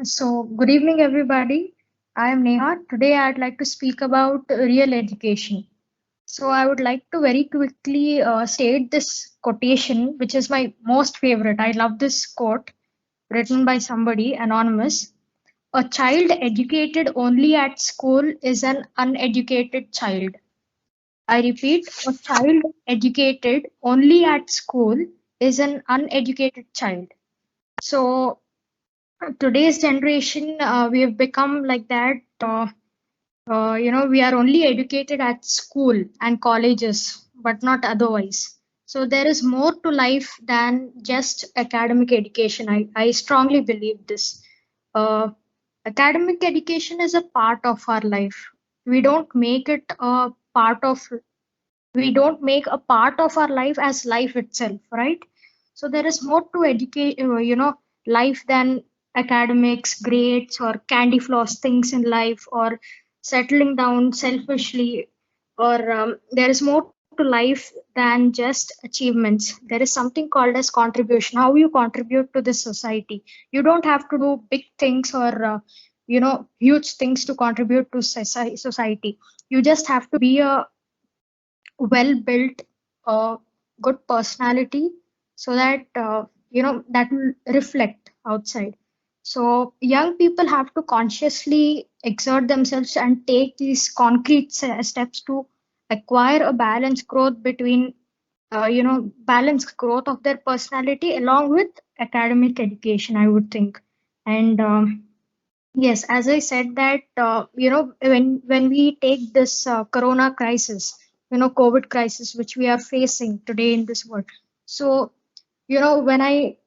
Good evening, everybody. I am Neha. Today, I'd like to speak about real education. I would like to very quickly state this quotation, which is my most favorite. I love this quote written by somebody anonymous. A child educated only at school is an uneducated child. I repeat, a child educated only at school is an uneducated child. So, today's generation, we have become like that. We are only educated at school and colleges, but not otherwise. So there is more to life than just academic education. I strongly believe this. Uh, Academic education is a part of our life. We don't make it a part of we don't make a part of our life as life itself, right? So there is more to educate, life than academics, grades, or candy floss things in life, or settling down selfishly, or there is more to life than just achievements. There is something called as contribution. How you contribute to this society. You don't have to do big things or huge things to contribute to society. You just have to be a well built good personality so that that will reflect outside. So young people have to consciously exert themselves and take these concrete steps to acquire a balanced growth between balanced growth of their personality along with academic education, I would think. And yes, as I said that when we take this corona crisis, COVID crisis, which we are facing today in this world. So when I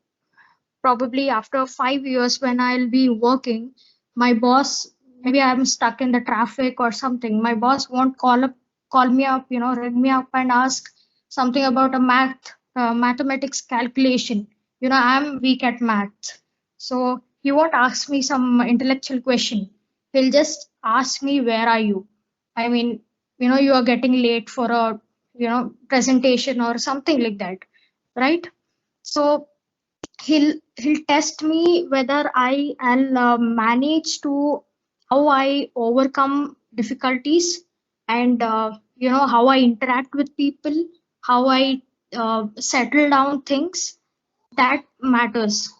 probably after 5 years when I'll be working, my boss, maybe I'm stuck in the traffic or something. My boss won't call me up, ring me up and ask something about a mathematics calculation. I'm weak at math, so he won't ask me some intellectual question. He'll just ask me, "Where are you?" I mean, you are getting late for a presentation or something like that, right? So he'll test me whether I'll manage to how I overcome difficulties and how I interact with people, how I settle down things. That matters.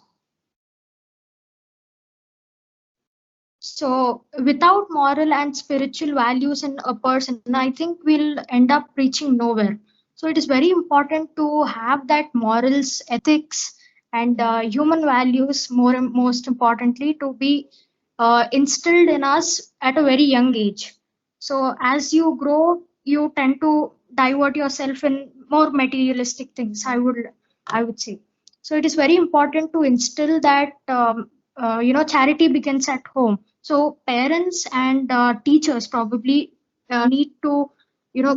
So without moral and spiritual values in a person, I think we'll end up reaching nowhere. So it is very important to have that morals, ethics, and human values, most importantly, to be instilled in us at a very young age. So as you grow, you tend to divert yourself in more materialistic things. I would say. So it is very important to instill that charity begins at home. So parents and teachers probably need to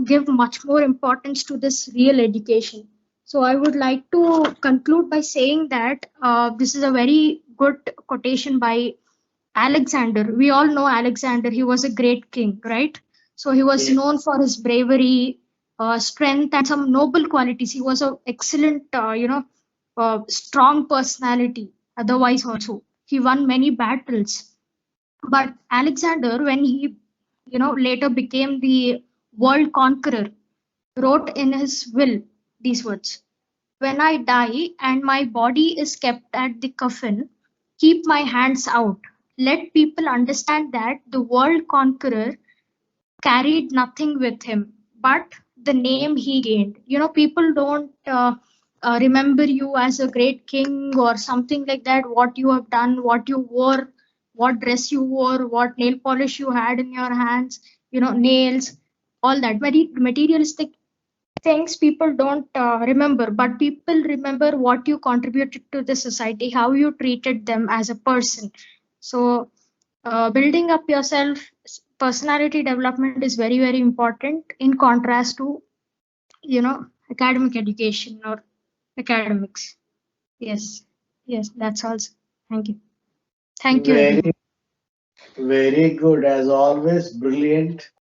give much more importance to this real education. So I would like to conclude by saying that this is a very good quotation by Alexander. We all know Alexander. He was a great king, right? So he was known for his bravery, strength, and some noble qualities. He was an excellent, strong personality. Otherwise, also he won many battles. But Alexander, when he, later became the world conqueror, wrote in his will these words: "When I die and my body is kept at the coffin, keep my hands out. Let people understand that the world conqueror carried nothing with him but the name he gained." People don't remember you as a great king or something like that, what you have done, what you wore, what dress you wore, what nail polish you had in your hands, nails, all that. Very materialistic things people don't remember, but people remember what you contributed to the society, how you treated them as a person. So building up yourself, personality development is very very important in contrast to academic education or academics. Yes, yes, that's all. Thank you. Thank you, Very, everyone. very good. As always, brilliant.